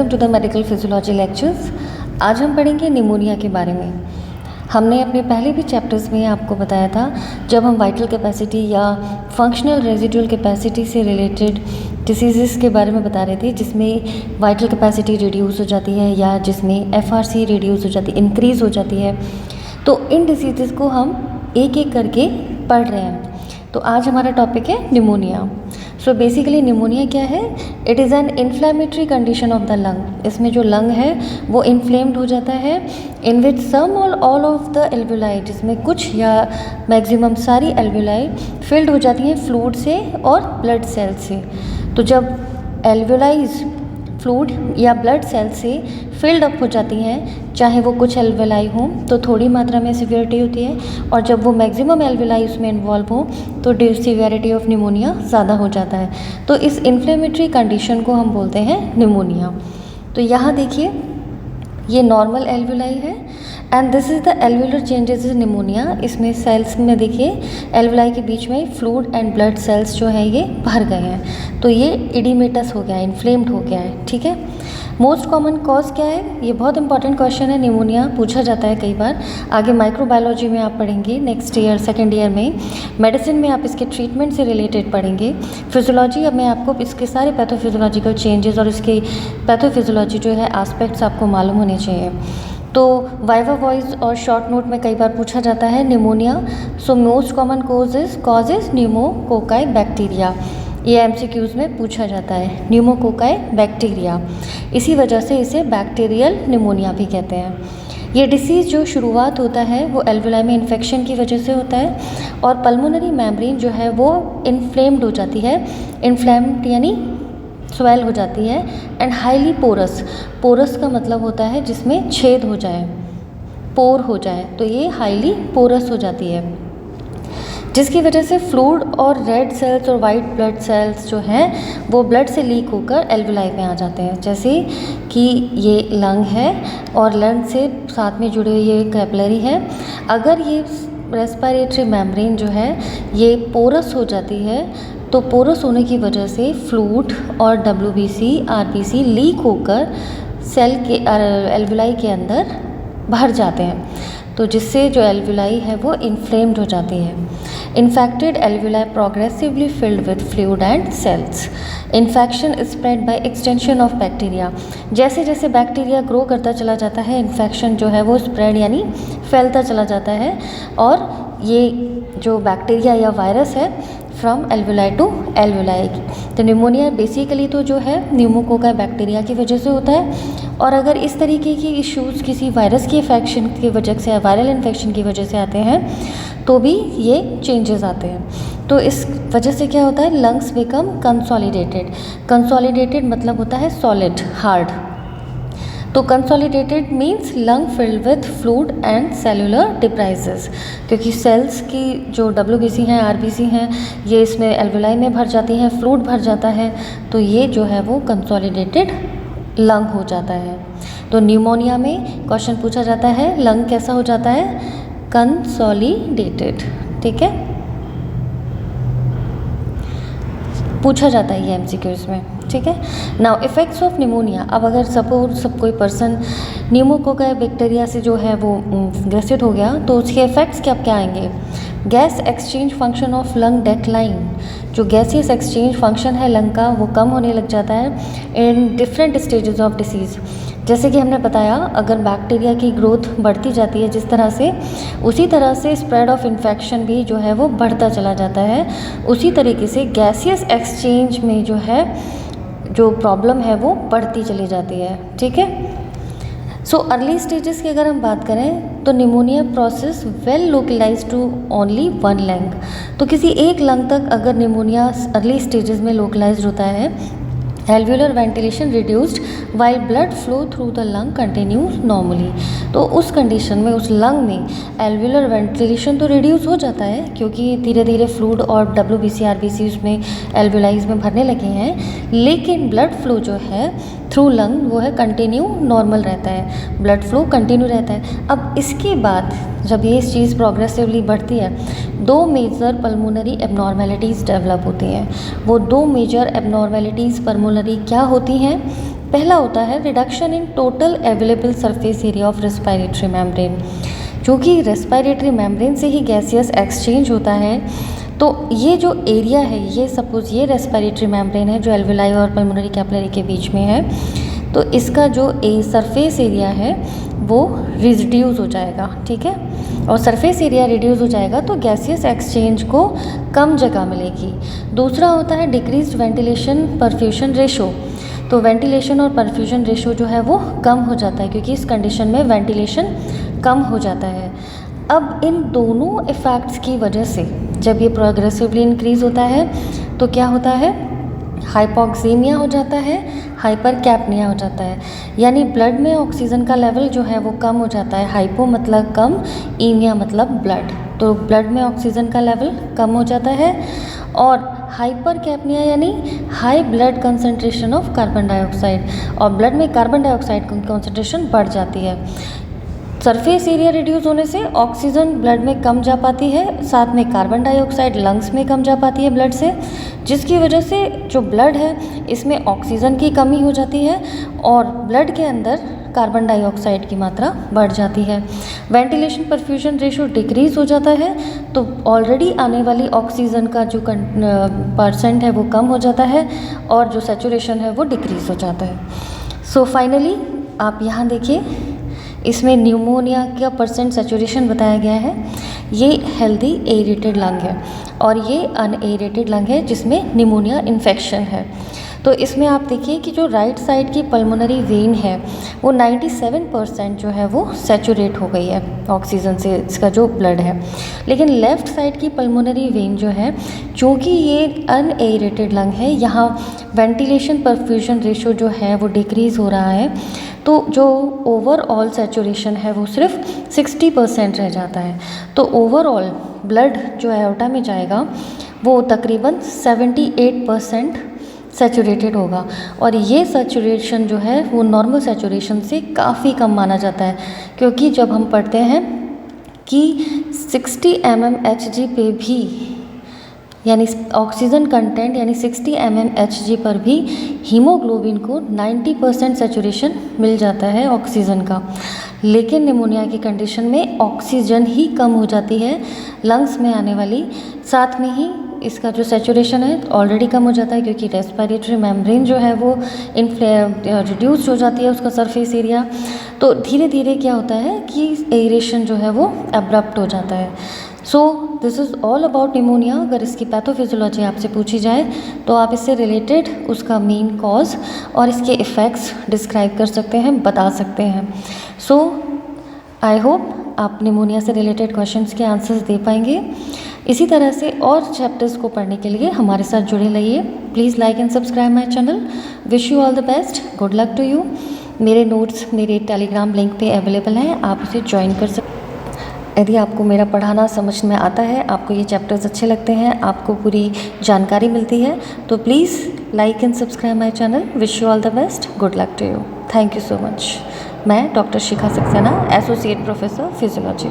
Welcome to the medical physiology lectures. आज हम पढ़ेंगे निमोनिया के बारे में। हमने अपने पहले भी चैप्टर्स में आपको बताया था, जब हम वाइटल कैपेसिटी या फंक्शनल रेजिडुअल कैपेसिटी से रिलेटेड डिसीज़ के बारे में बता रहे थे, जिसमें वाइटल कैपेसिटी रिड्यूस हो जाती है या जिसमें एफआरसी रिड्यूस हो जाती है, इंक्रीज़ हो जाती है। तो इन डिसीज़ को हम एक एक करके पढ़ रहे हैं। तो आज हमारा टॉपिक है निमोनिया। सो बेसिकली निमोनिया क्या है? It is an inflammatory condition of the lung. इसमें जो लंग है वो इन्फ्लेम्ड हो जाता है, इन विच सम और ऑल ऑफ द एल्वेलाई, जिसमें कुछ या मैक्सिमम सारी एल्वेलाई फिल्ड हो जाती हैं फ्लूइड से और ब्लड सेल से। तो जब एल्वेलाइज फ्लूइड या ब्लड सेल से फिल्ड अप हो जाती हैं, चाहे वो कुछ एल्वेलाई हों तो थोड़ी मात्रा में सिवियरिटी होती है, और जब वो मैक्सिमम एल्वेलाई उसमें इन्वॉल्व हो तो सिवियरिटी ऑफ निमोनिया ज़्यादा हो जाता है। तो इस इन्फ्लेमेटरी कंडीशन को हम बोलते हैं निमोनिया। तो यहाँ देखिए, ये नॉर्मल एल्वेलाई है and this is the alveolar changes in pneumonia. इसमें सेल्स में देखिए एल्वेलाई के बीच में फ्लूइड एंड ब्लड सेल्स जो है ये भर गए हैं, तो ये इडिमेटस हो गया है, इन्फ्लेम्ड हो गया है। ठीक है। मोस्ट कॉमन कॉज क्या है? ये बहुत इंपॉर्टेंट क्वेश्चन है, निमोनिया पूछा जाता है कई बार। आगे माइक्रोबायोलॉजी में आप पढ़ेंगे नेक्स्ट ईयर सेकेंड ईयर में, मेडिसिन में आप इसके ट्रीटमेंट से रिलेटेड पढ़ेंगे। फिजियोलॉजी में आपको इसके सारे पैथोफिजियोलॉजिकल चेंजेस और इसके पैथोफिजियोलॉजी जो है एस्पेक्ट्स आपको मालूम होने चाहिए। तो वाइवा वॉइस और शॉर्ट नोट में कई बार पूछा जाता है pneumonia. So most common cause is pneumococci bacteria. ये एमसीक्यूज़ में पूछा जाता है, न्यूमोकोकाई बैक्टीरिया। इसी वजह से इसे बैक्टीरियल निमोनिया भी कहते हैं। ये डिसीज़ जो शुरुआत होता है वो एल्वेलाई में इन्फेक्शन की वजह से होता है, और पल्मोनरी मेम्ब्रेन जो है वो इन्फ्लेम्ड हो जाती है। इन्फ्लेम्ड यानी स्वेल हो जाती है, एंड हाईली पोरस। पोरस का मतलब होता है जिसमें छेद हो जाए, पोर हो जाए, तो ये हाईली पोरस हो जाती है, जिसकी वजह से फ्लूइड और रेड सेल्स और वाइट ब्लड सेल्स जो हैं वो ब्लड से लीक होकर एल्वेलाई में आ जाते हैं। जैसे कि ये लंग है और लंग से साथ में जुड़े हुए ये कैपिलरी है। अगर ये रेस्पिरेटरी मेम्ब्रेन जो है ये पोरस हो जाती है, तो पोरस होने की वजह से फ्लूइड और WBC RBC लीक होकर सेल के एल्वेलाई के अंदर भर जाते हैं, तो जिससे जो एल्वेलाई है वो इन्फ्लेम्ड हो जाती है। Infected alveoli progressively filled with fluid and cells. Infection spread by extension of bacteria. जैसे जैसे बैक्टीरिया ग्रो करता चला जाता है, इन्फेक्शन जो है वो स्प्रेड यानी फैलता चला जाता है, और ये जो बैक्टीरिया या वायरस है फ्रॉम एल्वेलाई टू एल्वेलाई। तो निमोनिया बेसिकली तो जो है न्यूमोकोकाई बैक्टीरिया की वजह से होता है, और अगर इस तरीके की इश्यूज़ किसी वायरस की इन्फेक्शन की वजह से या वायरल इन्फेक्शन की वजह से आते हैं तो भी ये चेंजेस आते हैं। तो इस वजह से क्या होता है? Lungs become consolidated. कंसोलिडेटेड मतलब होता है सॉलिड, हार्ड। तो consolidated means lung filled with fluid and cellular debris, क्योंकि सेल्स की जो WBC हैं RBC हैं ये इसमें एल्वेलाई में भर जाती हैं, फ्लूइड भर जाता है, तो ये जो है वो कंसोलिडेटेड लंग हो जाता है। तो न्यूमोनिया में क्वेश्चन पूछा जाता है लंग कैसा हो जाता है? कंसोलिडेटेड। ठीक है, पूछा जाता है ये MCQs में। ठीक है। Now effects of pneumonia. अब अगर सपोज कोई पर्सन न्यूमोकोकाई बैक्टीरिया से जो है वो ग्रसित हो गया, तो उसके इफ़ेक्ट्स क्या आएंगे? Gas exchange function of lung decline. जो गैसियस एक्सचेंज फंक्शन है लंग का वो कम होने लग जाता है in different stages of disease. जैसे कि हमने बताया, अगर बैक्टीरिया की ग्रोथ बढ़ती जाती है जिस तरह से, उसी तरह से स्प्रेड ऑफ इन्फेक्शन भी जो है वो बढ़ता चला जाता है। उसी तरीके से गैसियस एक्सचेंज में जो है जो प्रॉब्लम है वो बढ़ती चली जाती है। ठीक है। सो अर्ली स्टेजेस की अगर हम बात करें तो pneumonia process well localise to only one lung. तो किसी एक लंग तक अगर निमोनिया अर्ली स्टेजेस में लोकलाइज होता है, alveolar ventilation reduced while blood flow through the lung continues normally. तो उस कंडीशन में उस लंग में एल्वेलर वेंटिलेशन तो रिड्यूस हो जाता है, क्योंकि धीरे धीरे फ्लूइड और WBC RBC उसमें एल्वेलाइज में भरने लगे हैं, लेकिन ब्लड फ्लो जो है थ्रू लंग वो है कंटिन्यू नॉर्मल रहता है, ब्लड फ्लो कंटिन्यू रहता है। अब इसके बाद जब ये चीज़ प्रोग्रेसिवली बढ़ती है, दो मेजर पल्मोनरी एबनॉर्मेलिटीज़ डेवलप होती हैं। वो दो मेजर एबनॉर्मेलिटीज़ पल्मोनरी क्या होती हैं? पहला होता है reduction in total available surface area of respiratory membrane. क्योंकि रेस्पिरेटरी मेम्ब्रेन से ही गैसियस एक्सचेंज होता है, तो ये जो एरिया है, ये सपोज ये रेस्पिरेटरी मेम्ब्रेन है जो एल्वेलाई और पल्मोनरी कैपिलरी के बीच में है, तो इसका जो सरफेस एरिया है वो रिड्यूस हो जाएगा, ठीक है। और सरफेस एरिया रिड्यूस हो जाएगा तो गैसियस एक्सचेंज को कम जगह मिलेगी। दूसरा होता है डिक्रीज्ड वेंटिलेशन परफ्यूशन रेशो। तो वेंटिलेशन और परफ्यूजन रेशो जो है वो कम हो जाता है, क्योंकि इस कंडीशन में वेंटिलेशन कम हो जाता है। अब इन दोनों इफ़ेक्ट्स की वजह से जब ये प्रोग्रेसिवली इंक्रीज होता है तो क्या होता है, हाइपोक्सीमिया हो जाता है, हाइपरकैप्निया हो जाता है, यानी ब्लड में ऑक्सीजन का लेवल जो है वो कम हो जाता है। हाइपो मतलब कम, ईमिया मतलब ब्लड, तो ब्लड में ऑक्सीजन का लेवल कम हो जाता है। और हाइपरकैप्निया यानी high blood concentration of carbon dioxide, और ब्लड में कार्बन डाइऑक्साइड की कंसंट्रेशन बढ़ जाती है। सरफेस एरिया रिड्यूस होने से ऑक्सीजन ब्लड में कम जा पाती है, साथ में कार्बन डाइऑक्साइड लंग्स में कम जा पाती है ब्लड से, जिसकी वजह से जो ब्लड है इसमें ऑक्सीजन की कमी हो जाती है और ब्लड के अंदर कार्बन डाइऑक्साइड की मात्रा बढ़ जाती है। वेंटिलेशन परफ्यूजन रेशो डिक्रीज हो जाता है, तो ऑलरेडी आने वाली ऑक्सीजन का जो परसेंट है वो कम हो जाता है और जो सैचुरेशन है वो डिक्रीज हो जाता है। सो फाइनली आप यहाँ देखिए, इसमें न्यूमोनिया का परसेंट सैचुरेशन बताया गया है। ये हेल्दी एरेटेड लंग है और ये अनएरेटेड लंग है जिसमें निमोनिया इन्फेक्शन है। तो इसमें आप देखिए कि जो राइट साइड की पल्मोनरी वेन है वो 97% जो है वो सैचुरेट हो गई है ऑक्सीजन से, इसका जो ब्लड है। लेकिन लेफ़्ट साइड की पल्मोनरी वेन जो है, चूँकि ये अनएरेटेड लंग है, यहाँ वेंटिलेशन परफ्यूजन रेशो जो है वो डिक्रीज़ हो रहा है, तो जो ओवरऑल सैचुरेशन है वो सिर्फ 60% रह जाता है। तो ओवरऑल ब्लड जो एओर्टा में जाएगा वो तकरीबन 78% सैचुरेटेड होगा, और ये सैचुरेशन जो है वो नॉर्मल सैचुरेशन से काफ़ी कम माना जाता है। क्योंकि जब हम पढ़ते हैं कि 60 mmHg पे भी, यानी ऑक्सीजन कंटेंट यानी 60 mmHg पर भी हीमोग्लोबिन को 90% सैचुरेशन मिल जाता है ऑक्सीजन का। लेकिन निमोनिया की कंडीशन में ऑक्सीजन ही कम हो जाती है लंग्स में आने वाली, साथ में ही इसका जो सैचुरेशन है ऑलरेडी कम हो जाता है, क्योंकि रेस्पिरेटरी मेम्ब्रेन जो है वो रिड्यूस हो जाती है उसका सरफेस एरिया। तो धीरे धीरे क्या होता है कि एरेशन जो है वो एब्रप्ट हो जाता है। So this is all about pneumonia. अगर इसकी पैथोफिजियोलॉजी आपसे पूछी जाए तो आप इससे रिलेटेड उसका मेन कॉज और इसके इफ़ेक्ट्स डिस्क्राइब कर सकते हैं, बता सकते हैं। सो आई होप आप निमोनिया से रिलेटेड क्वेश्चंस के आंसर्स दे पाएंगे। इसी तरह से और चैप्टर्स को पढ़ने के लिए हमारे साथ जुड़े रहिए। Please like and subscribe my channel. Wish you all the best, good luck to you. मेरे नोट्स मेरे टेलीग्राम लिंक पे अवेलेबल हैं, आप उसे ज्वाइन कर सकते। यदि आपको मेरा पढ़ाना समझ में आता है, आपको ये चैप्टर्स अच्छे लगते हैं, आपको पूरी जानकारी मिलती है, तो please like and subscribe my channel. Wish you all the best, good luck to you. Thank you so much. मैं doctor Shikha Saxena, associate professor physiology.